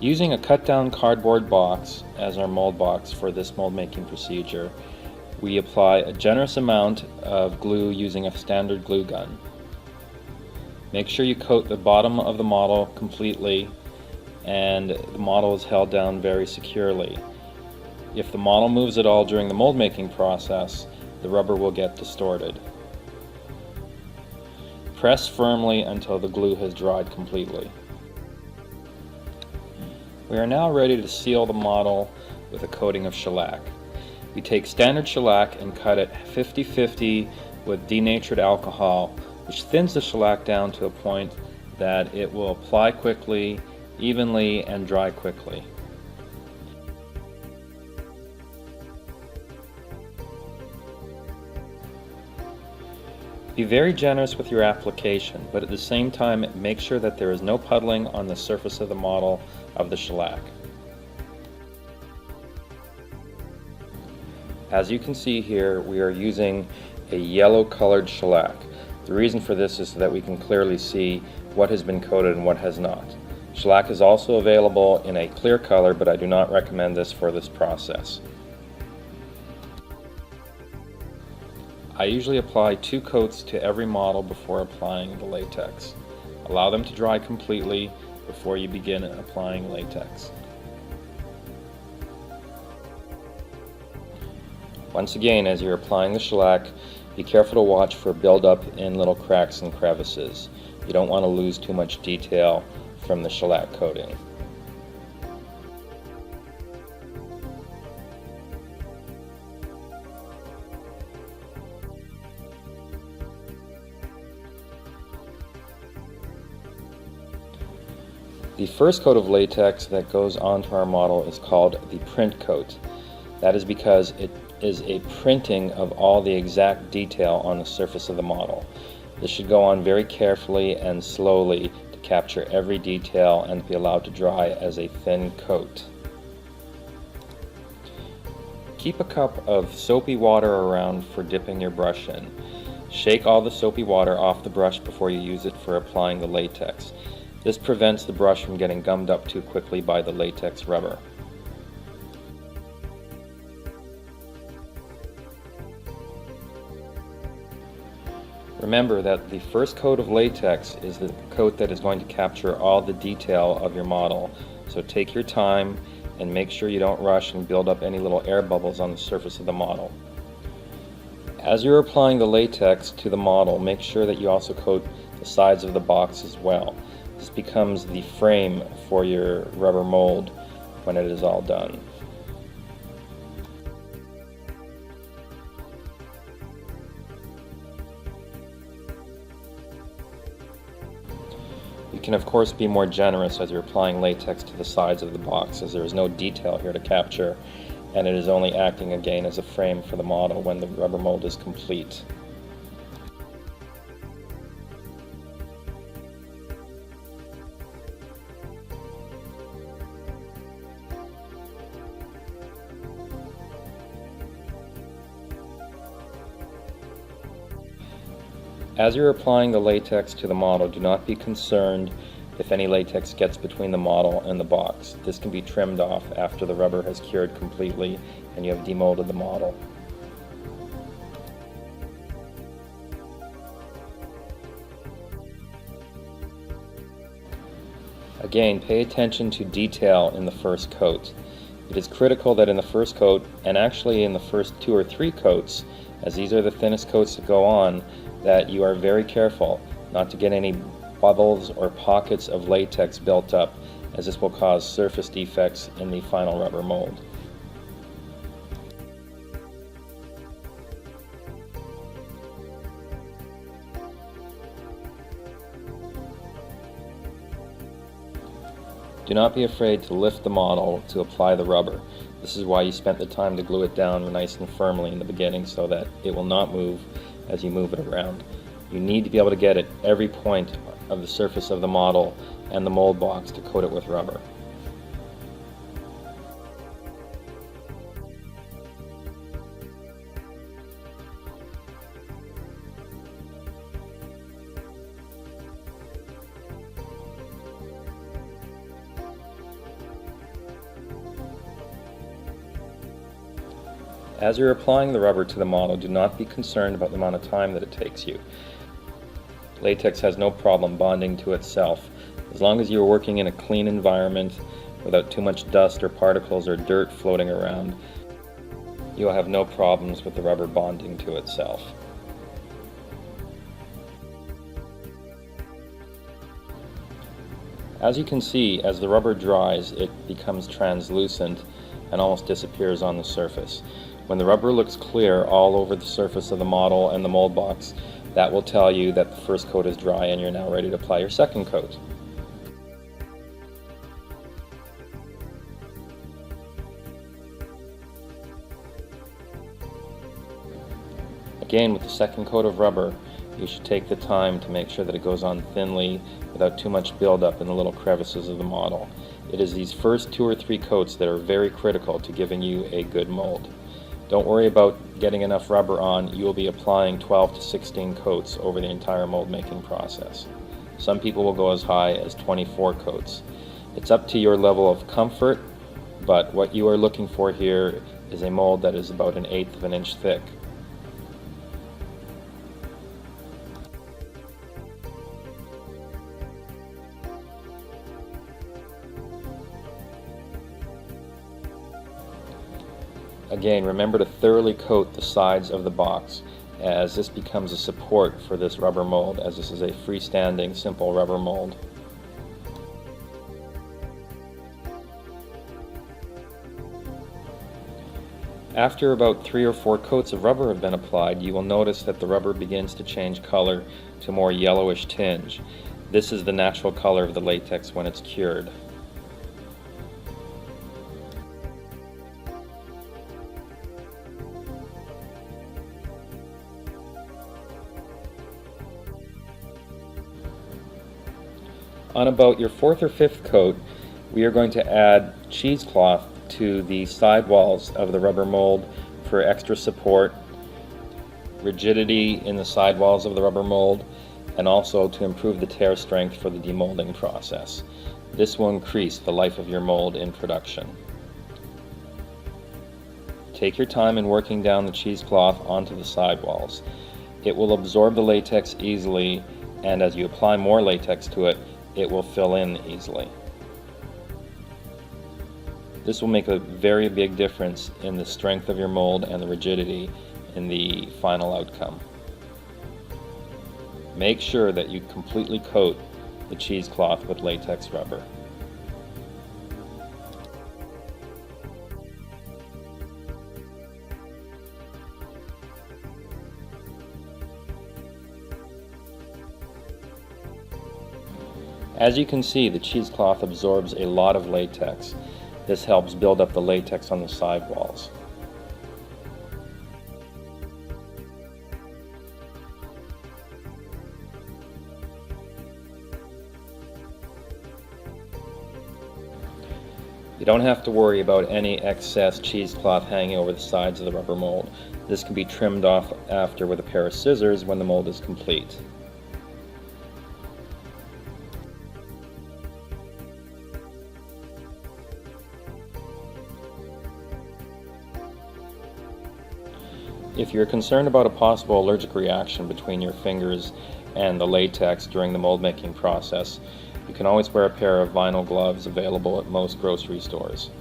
Using a cut-down cardboard box as our mold box for this mold making procedure, we apply a generous amount of glue using a standard glue gun. Make sure you coat the bottom of the model completely and the model is held down very securely. If the model moves at all during the mold making process, the rubber will get distorted. Press firmly until the glue has dried completely. We are now ready to seal the model with a coating of shellac. We take standard shellac and cut it 50-50 with denatured alcohol, which thins the shellac down to a point that it will apply quickly, evenly, and dry quickly. Be very generous with your application, but at the same time make sure that there is no puddling on the surface of the model of the shellac. As you can see here, we are using a yellow colored shellac. The reason for this is so that we can clearly see what has been coated and what has not. Shellac is also available in a clear color, but I do not recommend this for this process. I usually apply 2 coats to every model before applying the latex. Allow them to dry completely before you begin applying latex. Once again, as you're applying the shellac, be careful to watch for buildup in little cracks and crevices. You don't want to lose too much detail from the shellac coating. The first coat of latex that goes onto our model is called the print coat. That is because it is a printing of all the exact detail on the surface of the model. This should go on very carefully and slowly to capture every detail and be allowed to dry as a thin coat. Keep a cup of soapy water around for dipping your brush in. Shake all the soapy water off the brush before you use it for applying the latex. This prevents the brush from getting gummed up too quickly by the latex rubber. Remember that the first coat of latex is the coat that is going to capture all the detail of your model. So take your time and make sure you don't rush and build up any little air bubbles on the surface of the model. As you're applying the latex to the model, make sure that you also coat the sides of the box as well. This becomes the frame for your rubber mold when it is all done. You can of course be more generous as you're applying latex to the sides of the box, as there is no detail here to capture, and it is only acting again as a frame for the model when the rubber mold is complete. As you're applying the latex to the model, do not be concerned if any latex gets between the model and the box. This can be trimmed off after the rubber has cured completely and you have demolded the model. Again, pay attention to detail in the first coat. It is critical that in the first coat, and actually in the first 2 or 3 coats, as these are the thinnest coats that go on, that you are very careful not to get any bubbles or pockets of latex built up, as this will cause surface defects in the final rubber mold. Do not be afraid to lift the model to apply the rubber. This is why you spent the time to glue it down nice and firmly in the beginning, so that it will not move as you move it around. You need to be able to get at every point of the surface of the model and the mold box to coat it with rubber. As you're applying the rubber to the model, do not be concerned about the amount of time that it takes you. Latex has no problem bonding to itself. As long as you're working in a clean environment without too much dust or particles or dirt floating around, you'll have no problems with the rubber bonding to itself. As you can see, as the rubber dries, it becomes translucent and almost disappears on the surface. When the rubber looks clear all over the surface of the model and the mold box, that will tell you that the first coat is dry and you're now ready to apply your second coat. Again, with the second coat of rubber, you should take the time to make sure that it goes on thinly without too much buildup in the little crevices of the model. It is these first 2 or 3 coats that are very critical to giving you a good mold. Don't worry about getting enough rubber on. You will be applying 12 to 16 coats over the entire mold making process. Some people will go as high as 24 coats. It's up to your level of comfort, but what you are looking for here is a mold that is about 1/8 of an inch thick. Again, remember to thoroughly coat the sides of the box, as this becomes a support for this rubber mold, as this is a freestanding simple rubber mold. After about 3 or 4 coats of rubber have been applied, you will notice that the rubber begins to change color to a more yellowish tinge. This is the natural color of the latex when it's cured. On about your 4th or 5th coat, we are going to add cheesecloth to the side walls of the rubber mold for extra support, rigidity in the side walls of the rubber mold, and also to improve the tear strength for the demolding process. This will increase the life of your mold in production. Take your time in working down the cheesecloth onto the side walls. It will absorb the latex easily, and as you apply more latex to it, it will fill in easily. This will make a very big difference in the strength of your mold and the rigidity in the final outcome. Make sure that you completely coat the cheesecloth with latex rubber. As you can see, the cheesecloth absorbs a lot of latex. This helps build up the latex on the side walls. You don't have to worry about any excess cheesecloth hanging over the sides of the rubber mold. This can be trimmed off after with a pair of scissors when the mold is complete. If you're concerned about a possible allergic reaction between your fingers and the latex during the mold making process, you can always wear a pair of vinyl gloves available at most grocery stores.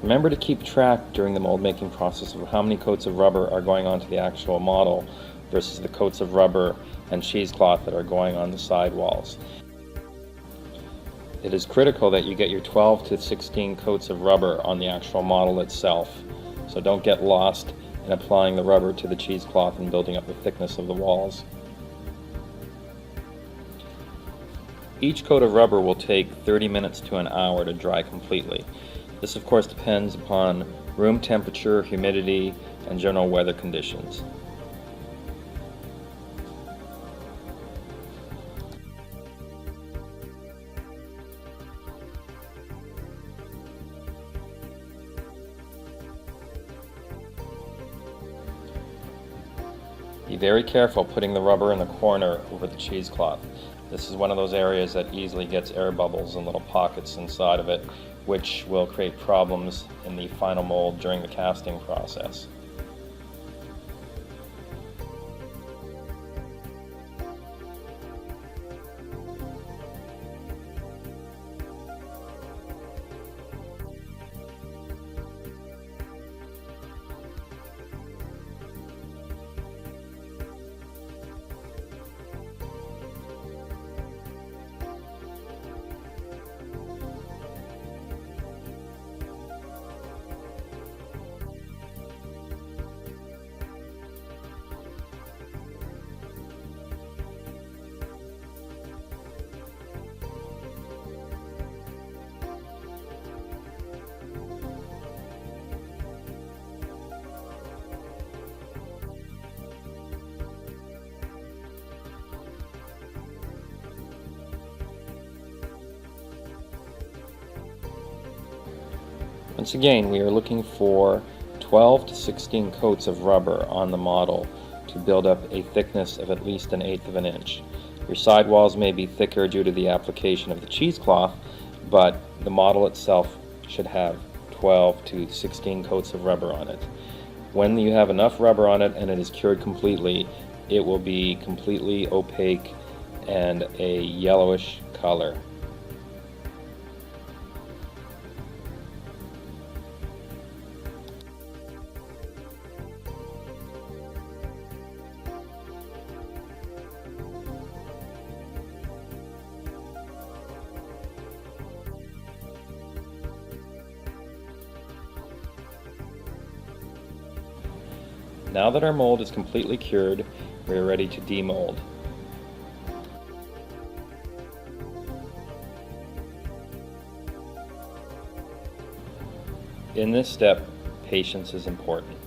Remember to keep track during the mold making process of how many coats of rubber are going onto the actual model versus the coats of rubber and cheesecloth that are going on the side walls. It is critical that you get your 12 to 16 coats of rubber on the actual model itself, so don't get lost in applying the rubber to the cheesecloth and building up the thickness of the walls. Each coat of rubber will take 30 minutes to an hour to dry completely. This of course depends upon room temperature, humidity, and general weather conditions. Be very careful putting the rubber in the corner over the cheesecloth. This is one of those areas that easily gets air bubbles and little pockets inside of it, which will create problems in the final mold during the casting process. Once again, we are looking for 12 to 16 coats of rubber on the model to build up a thickness of at least 1/8 of an inch. Your sidewalls may be thicker due to the application of the cheesecloth, but the model itself should have 12 to 16 coats of rubber on it. When you have enough rubber on it and it is cured completely, it will be completely opaque and a yellowish color. Now that our mold is completely cured, we are ready to demold. In this step, patience is important.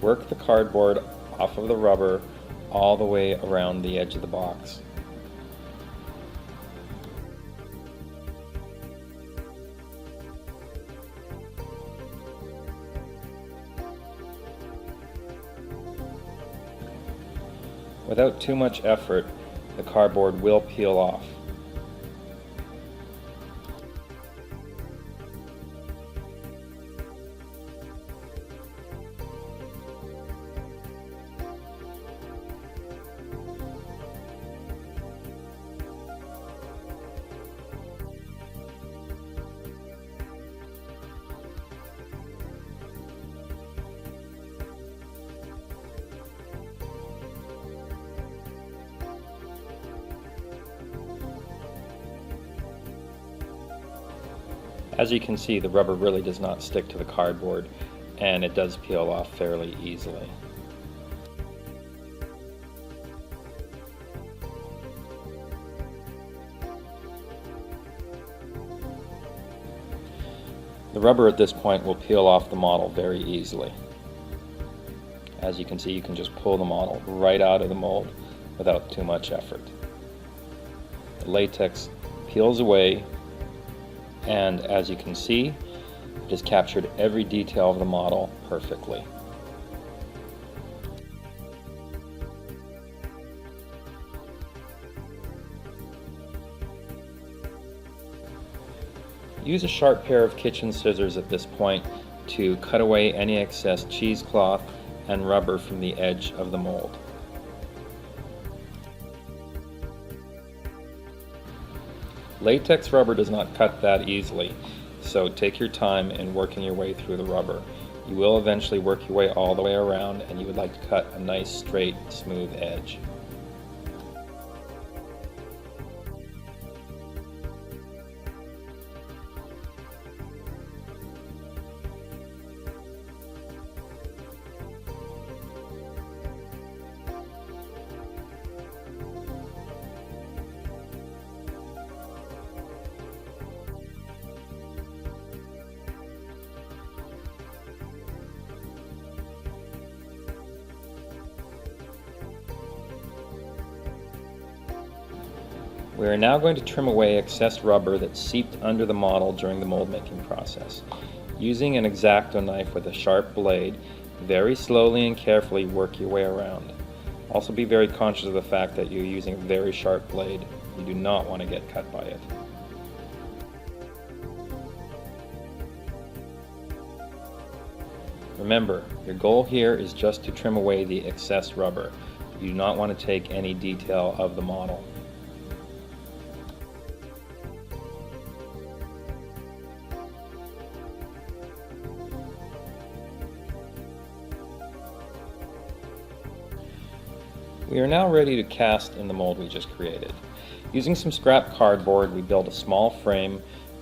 Work the cardboard off of the rubber all the way around the edge of the box. Without too much effort, the cardboard will peel off. As you can see, the rubber really does not stick to the cardboard, and it does peel off fairly easily. The rubber at this point will peel off the model very easily. As you can see, you can just pull the model right out of the mold without too much effort. The latex peels away, and as you can see, it has captured every detail of the model perfectly. Use a sharp pair of kitchen scissors at this point to cut away any excess cheesecloth and rubber from the edge of the mold. Latex rubber does not cut that easily, so take your time in working your way through the rubber. You will eventually work your way all the way around, and you would like to cut a nice, straight, smooth edge. We are now going to trim away excess rubber that seeped under the model during the mold making process. Using an X-Acto knife with a sharp blade, very slowly and carefully work your way around. Also be very conscious of the fact that you're using a very sharp blade. You do not want to get cut by it. Remember, your goal here is just to trim away the excess rubber. You do not want to take any detail of the model. We are now ready to cast in the mold we just created. Using some scrap cardboard, we built a small frame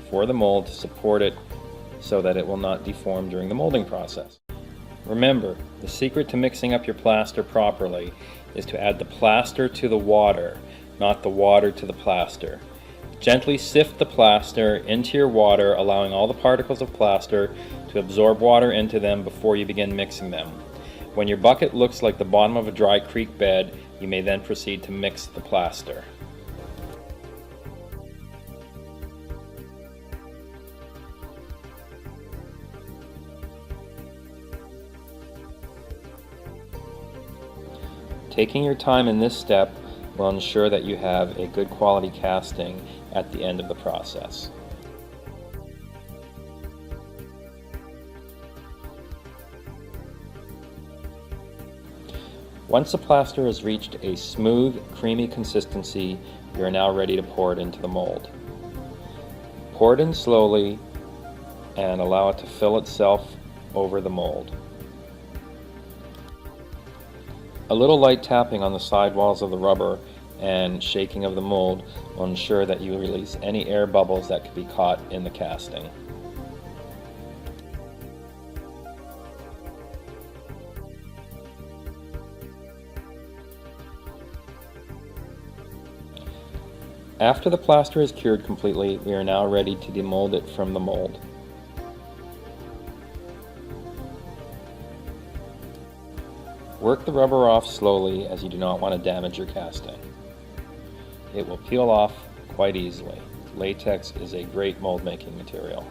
for the mold to support it so that it will not deform during the molding process. Remember, the secret to mixing up your plaster properly is to add the plaster to the water, not the water to the plaster. Gently sift the plaster into your water, allowing all the particles of plaster to absorb water into them before you begin mixing them. When your bucket looks like the bottom of a dry creek bed, you may then proceed to mix the plaster. Taking your time in this step will ensure that you have a good quality casting at the end of the process. Once the plaster has reached a smooth, creamy consistency, you are now ready to pour it into the mold. Pour it in slowly and allow it to fill itself over the mold. A little light tapping on the side walls of the rubber and shaking of the mold will ensure that you release any air bubbles that could be caught in the casting. After the plaster is cured completely, we are now ready to demold it from the mold. Work the rubber off slowly as you do not want to damage your casting. It will peel off quite easily. Latex is a great mold making material.